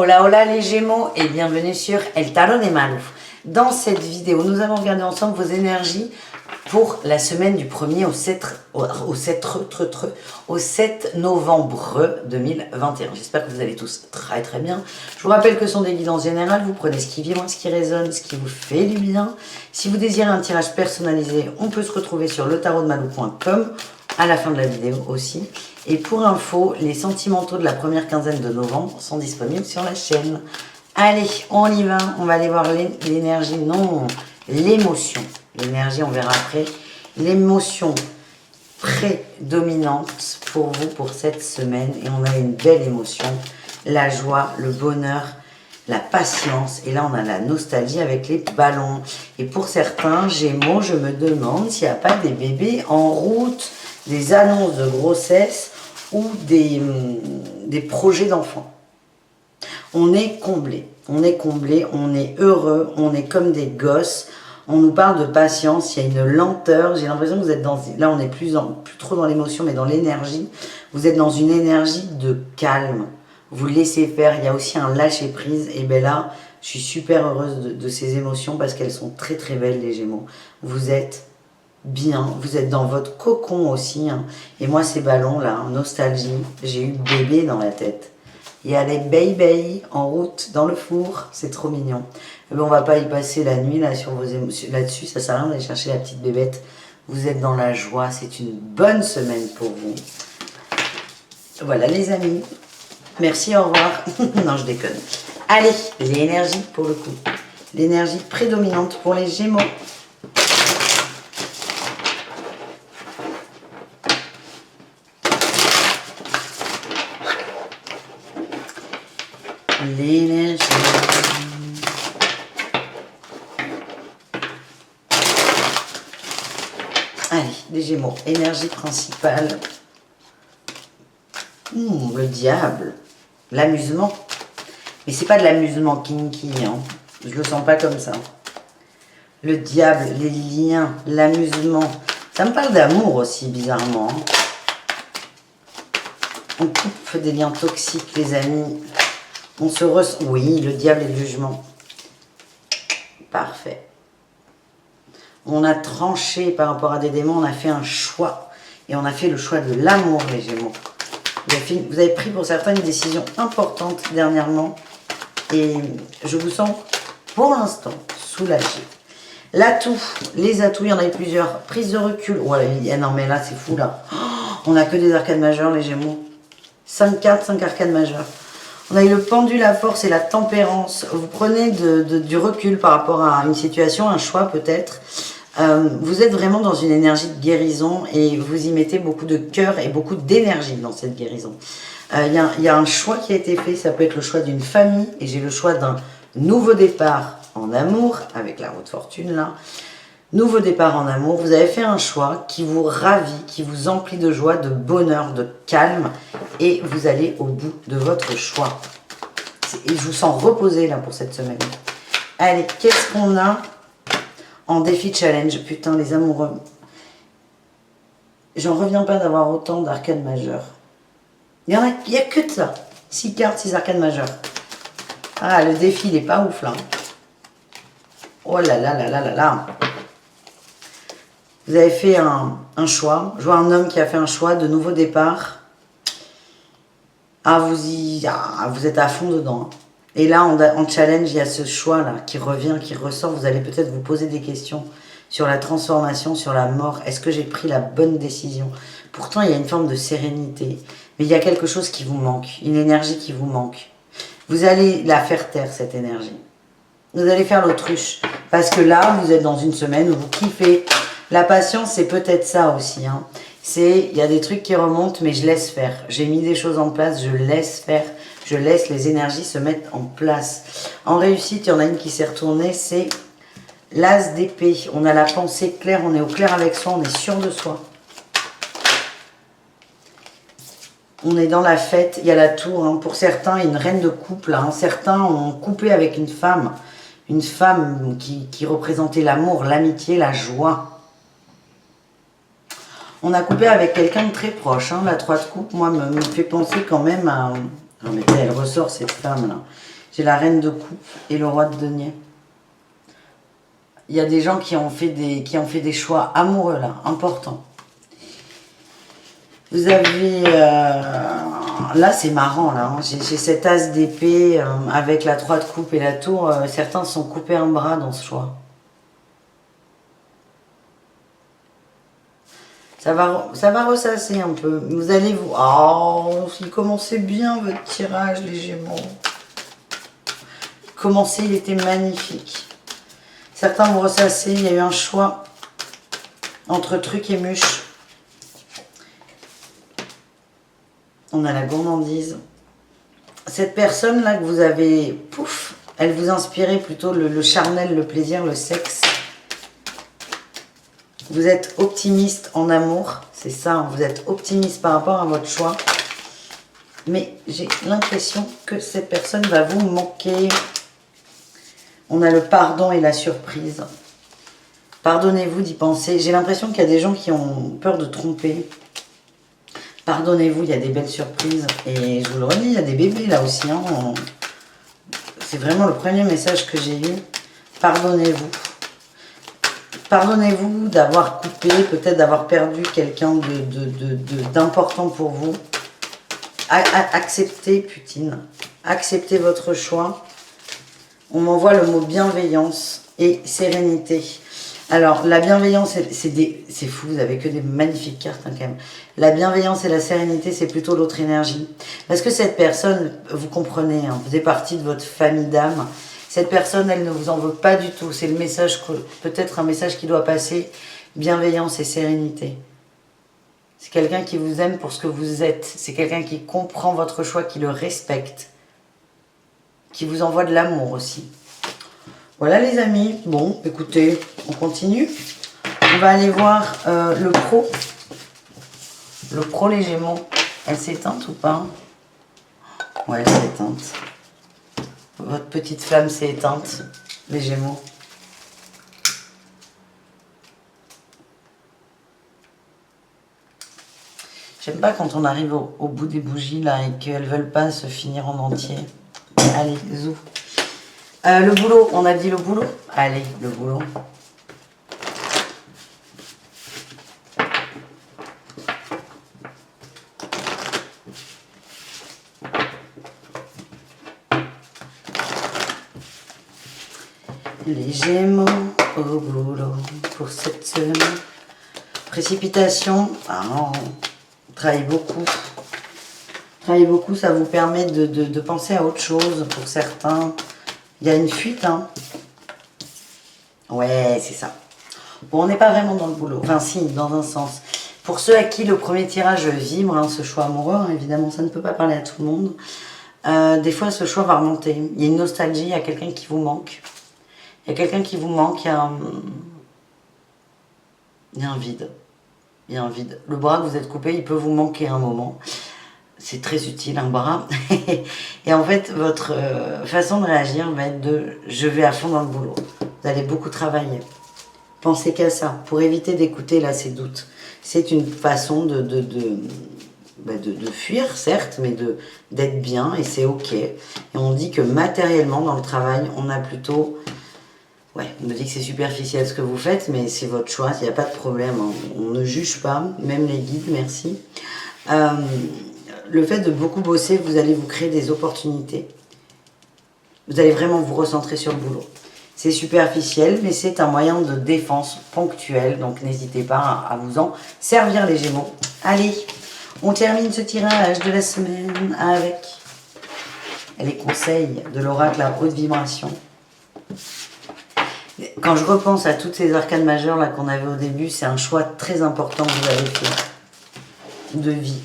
Hola hola les Gémeaux et bienvenue sur El Tarot de Malou. Dans cette vidéo, nous allons regarder ensemble vos énergies pour la semaine du 1er au 7 novembre 2021. J'espère que vous allez tous très très bien. Je vous rappelle que ce sont des guidances générales. Vous prenez ce qui vibre, ce qui résonne, ce qui vous fait du bien. Si vous désirez un tirage personnalisé, on peut se retrouver sur letarotdemalou.com à la fin de la vidéo aussi. Et pour info, les sentimentaux de la première quinzaine de novembre sont disponibles sur la chaîne. Allez, on y va. On va aller voir l'énergie, non, l'émotion. L'énergie, on verra après. L'émotion prédominante pour vous pour cette semaine. Et on a une belle émotion. La joie, le bonheur, la patience. Et là, on a la nostalgie avec les ballons. Et pour certains Gémeaux, je me demande s'il n'y a pas des bébés en route, des annonces de grossesse ou des projets d'enfants. On est comblé, on est comblé, on est heureux, on est comme des gosses. On nous parle de patience, il y a une lenteur. J'ai l'impression que vous êtes dans... Là, on n'est plus trop dans l'émotion, mais dans l'énergie. Vous êtes dans une énergie de calme. Vous laissez faire, il y a aussi un lâcher-prise. Et bien là, je suis super heureuse de ces émotions parce qu'elles sont très très belles, les Gémeaux. Vous êtes bien, vous êtes dans votre cocon aussi, hein. Et moi ces ballons là, nostalgie, j'ai eu bébé dans la tête. Il y a les baby en route dans le four, c'est trop mignon. Mais bon, on va pas y passer la nuit là sur vos émotions là-dessus, ça sert à rien d'aller chercher la petite bébête. Vous êtes dans la joie, c'est une bonne semaine pour vous. Voilà les amis, merci, au revoir. Non, je déconne. Allez, l'énergie pour le coup, l'énergie prédominante pour les Gémeaux. L'énergie. Allez, les Gémeaux, énergie principale. Le diable, l'amusement. Mais c'est pas de l'amusement kinky, hein. Je le sens pas comme ça. Le diable, les liens, l'amusement. Ça me parle d'amour aussi, bizarrement. On coupe des liens toxiques, les amis. On se ressent... Oui, le diable et le jugement. Parfait. On a tranché par rapport à des démons, on a fait un choix. Et on a fait le choix de l'amour, les Gémeaux. Vous avez pris pour certains une décision importante dernièrement. Et je vous sens, pour l'instant, soulagé. L'atout, les atouts, il y en a eu plusieurs. Prise de recul. Ouais, non mais là, c'est fou, là. Oh, on n'a que des arcades majeures, les Gémeaux. 5 cartes, 5 arcades majeures. On a eu le pendule, la force et la tempérance. Vous prenez du recul par rapport à une situation, un choix peut-être. Vous êtes vraiment dans une énergie de guérison et vous y mettez beaucoup de cœur et beaucoup d'énergie dans cette guérison. Il y a un choix qui a été fait, ça peut être le choix d'une famille et j'ai le choix d'un nouveau départ en amour avec la roue de fortune là. Nouveau départ en amour, vous avez fait un choix qui vous ravit, qui vous emplit de joie, de bonheur, de calme et vous allez au bout de votre choix. Et je vous sens reposé là pour cette semaine. Allez, qu'est-ce qu'on a en défi challenge? Putain, les amoureux. J'en reviens pas d'avoir autant d'arcades majeures. Il y a que de ça. 6 cartes, 6 arcades majeures. Ah, le défi, il est pas ouf là. Oh là là là là là là. Vous avez fait un choix. Je vois un homme qui a fait un choix de nouveau départ. Ah, vous êtes à fond dedans. Et là, en challenge, il y a ce choix-là qui revient, qui ressort. Vous allez peut-être vous poser des questions sur la transformation, sur la mort. Est-ce que j'ai pris la bonne décision? Pourtant, il y a une forme de sérénité. Mais il y a quelque chose qui vous manque, une énergie qui vous manque. Vous allez la faire taire, cette énergie. Vous allez faire l'autruche. Parce que là, vous êtes dans une semaine où vous kiffez. La patience, c'est peut-être ça aussi, hein. Il y a des trucs qui remontent, mais je laisse faire. J'ai mis des choses en place, je laisse faire. Je laisse les énergies se mettre en place. En réussite, il y en a une qui s'est retournée, c'est l'as d'épée. On a la pensée claire, on est au clair avec soi, on est sûr de soi. On est dans la fête, il y a la tour. Hein. Pour certains, une reine de couple. Hein. Certains ont coupé avec une femme qui représentait l'amour, l'amitié, la joie. On a coupé avec quelqu'un de très proche. Hein. La 3 de coupe, moi, me fait penser quand même à... Non mais elle ressort cette femme-là. J'ai la reine de coupe et le roi de denier. Il y a des gens qui ont fait des choix amoureux là, importants. Vous avez... là, c'est marrant, là. Hein. J'ai cet as d'épée avec la 3 de coupe et la tour. Certains se sont coupés un bras dans ce choix. Ça va ressasser un peu. Vous allez vous... Oh, il commençait bien votre tirage, les Gémeaux. Commencé, il était magnifique. Certains vont ressasser. Il y a eu un choix entre truc et mûche. On a la gourmandise. Cette personne-là que vous avez... Pouf, elle vous inspirait plutôt le charnel, le plaisir, le sexe. Vous êtes optimiste en amour, c'est ça, hein, vous êtes optimiste par rapport à votre choix. Mais j'ai l'impression que cette personne va vous manquer. On a le pardon et la surprise. Pardonnez-vous d'y penser. J'ai l'impression qu'il y a des gens qui ont peur de tromper. Pardonnez-vous, il y a des belles surprises. Et je vous le redis, il y a des bébés là aussi. Hein. C'est vraiment le premier message que j'ai eu. Pardonnez-vous. Pardonnez-vous d'avoir coupé, peut-être d'avoir perdu quelqu'un d'important pour vous. Acceptez, Poutine. Acceptez votre choix. On m'envoie le mot bienveillance et sérénité. Alors, la bienveillance, c'est fou, vous avez que des magnifiques cartes hein, quand même. La bienveillance et la sérénité, c'est plutôt l'autre énergie. Parce que cette personne, vous comprenez, hein, vous faisait partie de votre famille d'âme. Cette personne, elle ne vous en veut pas du tout. C'est le message, peut-être un message qui doit passer. Bienveillance et sérénité. C'est quelqu'un qui vous aime pour ce que vous êtes. C'est quelqu'un qui comprend votre choix, qui le respecte. Qui vous envoie de l'amour aussi. Voilà les amis. Bon, écoutez, on continue. On va aller voir le pro. Le pro, les Gémeaux. Elle s'est éteinte ou pas? Ouais, elle s'est éteinte. Votre petite flamme s'est éteinte, les Gémeaux. J'aime pas quand on arrive au bout des bougies là et qu'elles veulent pas se finir en entier. Allez, zou. Le boulot, on a dit le boulot? Allez, le boulot. Les Gémeaux au boulot pour cette semaine. Précipitation, on travaille beaucoup. Travailler beaucoup, ça vous permet de penser à autre chose pour certains. Il y a une fuite, hein. Ouais, c'est ça. Bon, on n'est pas vraiment dans le boulot. Enfin, si, dans un sens. Pour ceux à qui le premier tirage vibre, hein, ce choix amoureux, hein, évidemment, ça ne peut pas parler à tout le monde. Des fois, ce choix va remonter. Il y a une nostalgie, il y a quelqu'un qui vous manque. Il y a quelqu'un qui vous manque, il y a un vide. Il y a un vide. Le bras que vous êtes coupé, il peut vous manquer un moment. C'est très utile, un bras. Et en fait, votre façon de réagir va être de « je vais à fond dans le boulot ». Vous allez beaucoup travailler. Pensez qu'à ça, pour éviter d'écouter là ces doutes. C'est une façon de fuir, certes, mais d'être bien, et c'est ok. Et on dit que matériellement, dans le travail, on a plutôt... Ouais, on me dit que c'est superficiel ce que vous faites, mais c'est votre choix, il n'y a pas de problème. Hein. On ne juge pas, même les guides, merci. Le fait de beaucoup bosser, vous allez vous créer des opportunités. Vous allez vraiment vous recentrer sur le boulot. C'est superficiel, mais c'est un moyen de défense ponctuel, donc n'hésitez pas à vous en servir les Gémeaux. Allez, on termine ce tirage de la semaine avec les conseils de l'oracle à haute vibration. Quand je repense à toutes ces arcanes majeures là qu'on avait au début, c'est un choix très important que vous avez fait de vie.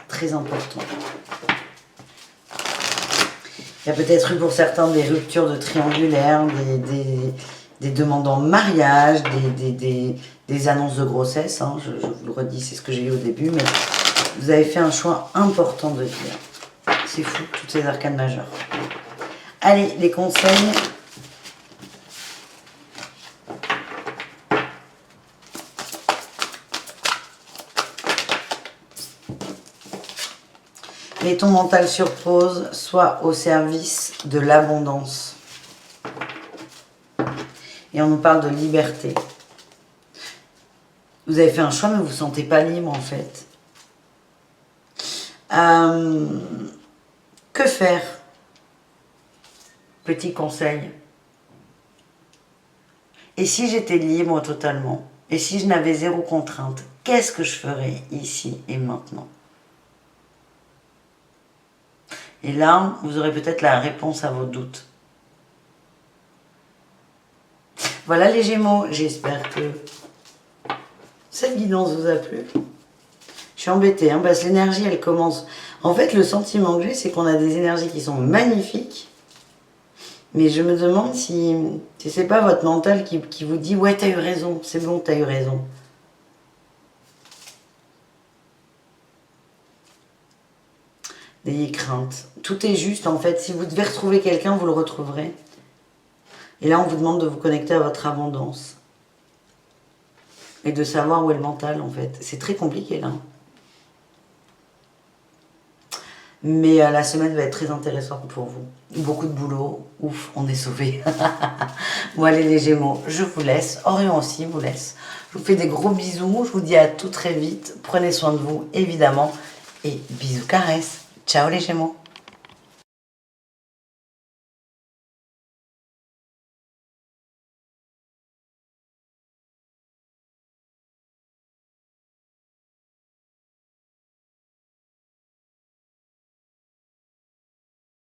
Très important. Il y a peut-être eu pour certains des ruptures de triangulaires, des demandes en mariage, des annonces de grossesse. Hein, je vous le redis, c'est ce que j'ai eu au début, mais vous avez fait un choix important de vie. C'est fou, toutes ces arcanes majeures. Allez, les conseils. Mets ton mental sur pause, sois au service de l'abondance. Et on nous parle de liberté. Vous avez fait un choix, mais vous ne vous sentez pas libre en fait. Que faire? Petit conseil. Et si j'étais libre totalement? Et si je n'avais zéro contrainte? Qu'est-ce que je ferais ici et maintenant? Et là, vous aurez peut-être la réponse à vos doutes. Voilà les Gémeaux, j'espère que cette guidance vous a plu. Je suis embêtée, hein, parce que l'énergie, elle commence... En fait, le sentiment que j'ai, c'est qu'on a des énergies qui sont magnifiques, mais je me demande si c'est pas votre mental qui vous dit « Ouais, t'as eu raison, c'est bon, t'as eu raison ». N'ayez crainte. Tout est juste, en fait. Si vous devez retrouver quelqu'un, vous le retrouverez. Et là, on vous demande de vous connecter à votre abondance. Et de savoir où est le mental, en fait. C'est très compliqué, là. Mais la semaine va être très intéressante pour vous. Beaucoup de boulot. Ouf, on est sauvés. Bon, allez, les Gémeaux, je vous laisse. Orion aussi vous laisse. Je vous fais des gros bisous. Je vous dis à tout très vite. Prenez soin de vous, évidemment. Et bisous, caresses. Ciao, les Gémeaux.